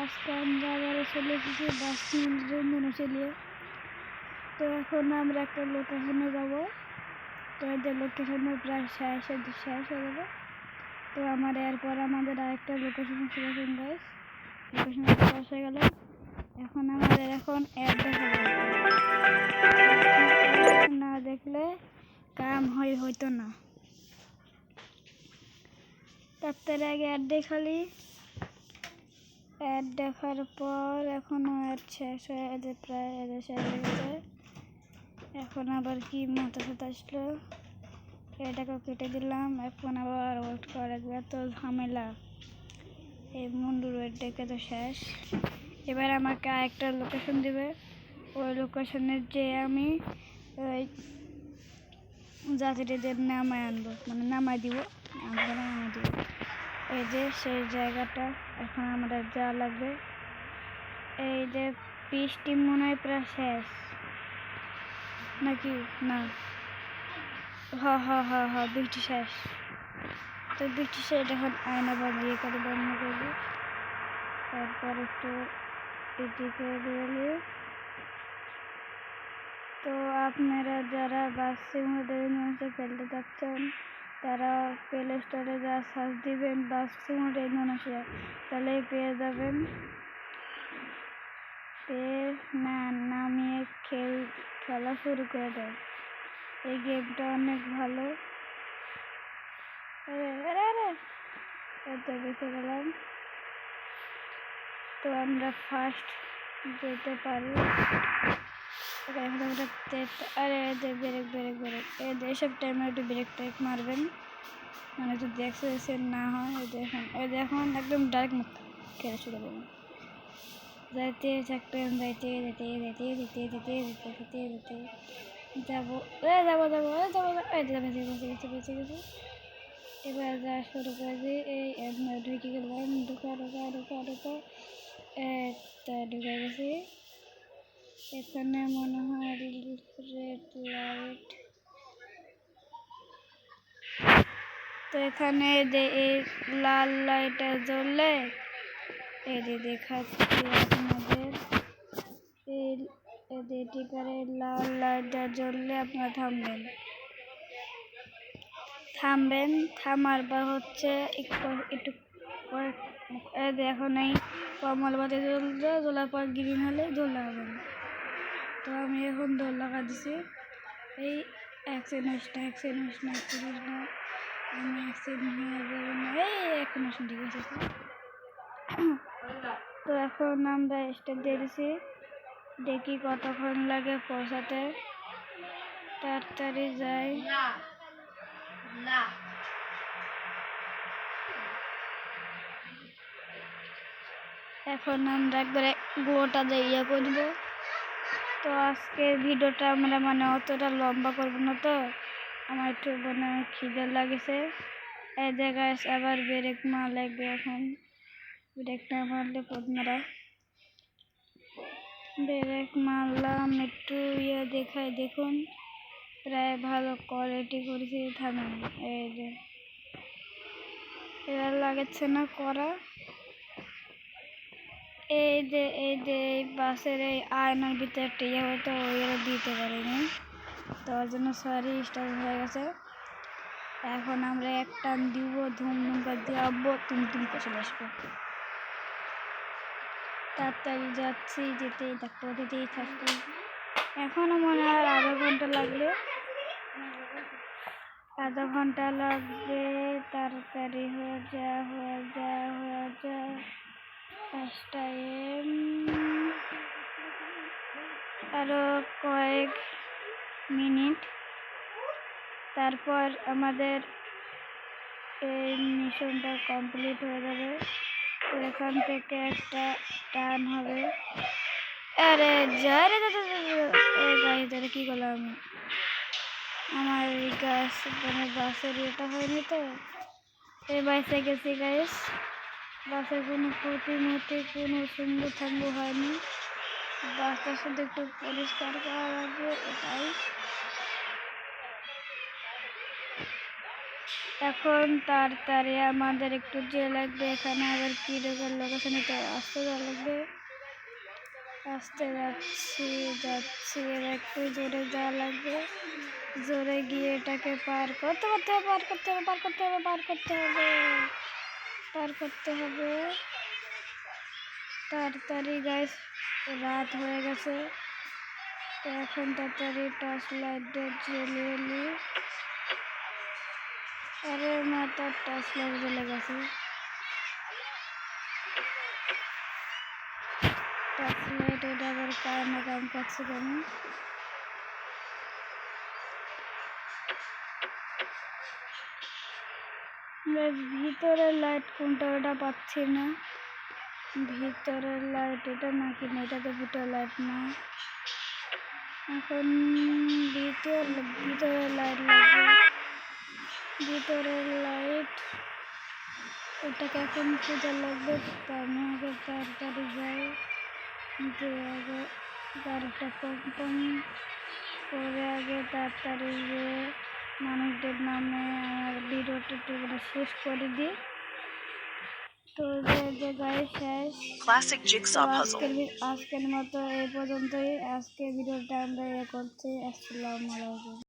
আজকে আমরা আবারও চলে এসেছি বাস ইন্দোনেশিয়া। তো এখন আমরা একটা লোকেশনে যাব। তো এই যে লোকেশনে প্রায় শেষ হয়ে যাবে। তো এরপর আমাদের আরেকটা লোকেশনে চলে আসুন গাইস। লোকেশনে শেষ হয়ে গেল। এখন আমাদের অ্যাড দেখাবে, না দেখলে কাম হইতো না। তার আগে অ্যাড দেখালি, অ্যাড দেখার পর এখনও অ্যাড শেষ হয়ে গেছে, প্রায় শেষ হয়ে গেছে। এখন আবার কি মাথা আসলো, এটাকে কেটে দিলাম। এখন আবার ওয়েট করা লাগবে, এত ঝামেলা। এই মুন্ডুর ওয়েট দেখে তো শেষ। এবার আমাকে আরেকটা লোকেশন দেবে, ওই লোকেশনের যে আমি ওই যাত্রীদের নামায় আনবো, মানে নামাই দিব। এই যে সেই জায়গাটা এখন আমরা যা লাগবে। এই যে বৃষ্টি মনে হয় প্রায় শেষ নাকি না? হ বৃষ্টি শেষ। তো বৃষ্টি শেষ, এখন আয়না বাজিয়ে করে বন্ধ করবো। তারপর একটু এদিকে গেলে, তো আপনারা যারা বাস সিমুলেটর খেলতে চাচ্ছেন তারা প্লে স্টোরে যা সার্চ দিবেন বাস সিমুলেটর ইন্দোনেশিয়া, তাহলেই পেয়ে যাবেন। নামিয়ে খেলা শুরু করে দেয়। এই গেমটা অনেক ভালো। বেঁচে গেলাম। তো আমরা ফার্স্ট যেতে পারি। আরে ব্রেক এসব টাইমে একটু ব্রেক ট্রেক মারবেন, মানে যদি অ্যাক্সিডেন্ট না হয়। এখন একদম ডাইরেক্ট মুখ খেলা শুরু করবেন। যাইতে থাকবেন, যাইতে যাবো। বেঁচে গেছি। এবার যা শুরু করে দিই। এই ঢুকে গেলাম, ঢুকা ঢুকে গেছি। এখানে মনে হয় রেড লাইট। তো এখানে এই লাল লাইটটা জ্বললে, এই যে দেখাচ্ছি আপনাদের, এই টিকারে লাল লাইটটা জ্বললে আপনারা থামবেন। থামার বা হচ্ছে একটু এখন এই কমল বাতি জ্বলার পর গ্রিন হলে জ্বলা হবে না। তো আমি এখন দৌড় লাগা দিছি। এই অ্যাক্সিডেন্ট না আমি অ্যাক্সিডেন্ট হয়ে যাবে না। এই এখন ঠিক আছে। তো এখন আমরা স্টেপ দিয়ে দিছি, দেখি কতক্ষণ লাগে পৌঁছাতে। তাড়াতাড়ি যাই। এখন আমরা একবারে গোটা দিয়ে করব। তো আজকের ভিডিওটা আমরা অতটা লম্বা করবো না। তো আমার একটু খিদে লাগেছে। এই জায়গায় আবার ব্রেক মার লাগবে। এখন ব্রেক না মারলে আপনারা ব্রেক মারলাম, একটু দেখাই দেখুন, প্রায় ভালো কোয়ালিটি করেছি। থামেন, এই যে এরা লাগছে না করা। এই যে বাসের এই আয়নার ভিতরে একটা হয়তো ওইগুলো দিতে পারিনি, তার জন্য সরি, স্টার্ট হয়ে গেছে। এখন আমরা এক টান দিব, ধুম করে দিয়াবো, তুম করে চলে আসবো। তাড়াতাড়ি যাচ্ছি, যেতেই থাকবো। এখনো মনে হয় আধা ঘন্টা লাগবে। তাড়াতাড়ি হয়ে যা ফার্স্ট টাইম। আরো কয়েক মিনিট, তারপর আমাদের এই মিশনটা কমপ্লিট হয়ে যাবে। তো এখান থেকে একটা টার্ন হবে। আরে গাড়ি কি করলাম আমি, আমার এই বাসের এটা হয়নি। তো এই বাসে গেছি গাইস, বাসের কোনো প্রতিমূর্তি কোনো সুন্দর থাঙ্গু হয়নি। বাসটা শুধু একটু পরিষ্কার করা লাগবে, এটাই। এখন তাড়াতাড়ি আমাদের একটু যে লাগবে, এখানে আবার কি লোকেশন নিতে আসতে যাওয়া লাগবে। আসতে যাচ্ছি এবার একটু জোরে যাওয়া লাগবে। জোরে গিয়ে এটাকে পার করতে হবে। তাড়াতাড়ি গাইস, রাত হয়ে গেছে। তো এখন তাড়াতাড়ি টর্চ লাইট দিয়ে জ্বলিয়ে নি। আরে মাথার টর্চ লাইট জ্বলে গেছে। টর্চ লাইট এটা আবার কাম করছে কেন? ভিতরের লাইট কোনটা ওটা পাচ্ছি না। ভিতরের লাইট এটা নাকি না? এটা তো ভিতরের লাইট না। এখন ভিতরের লাইট লাগবে। ভিতরের লাইট ওটাকে এখন খোঁজা লাগবে। আমি আগে তাড়াতাড়ি যাই, যে আগে গাড়িটা পম্পম করে আগে তাড়াতাড়ি যে মানুষদের নামে আমার ভিডিওটা একটু শেষ করে দিই। তো যে গাড়ি শেষ। Classic jigsaw puzzle. আজকের মতো এই পর্যন্তই। আজকে ভিডিওটা আমরা করছি। আসসালামু আলাইকুম।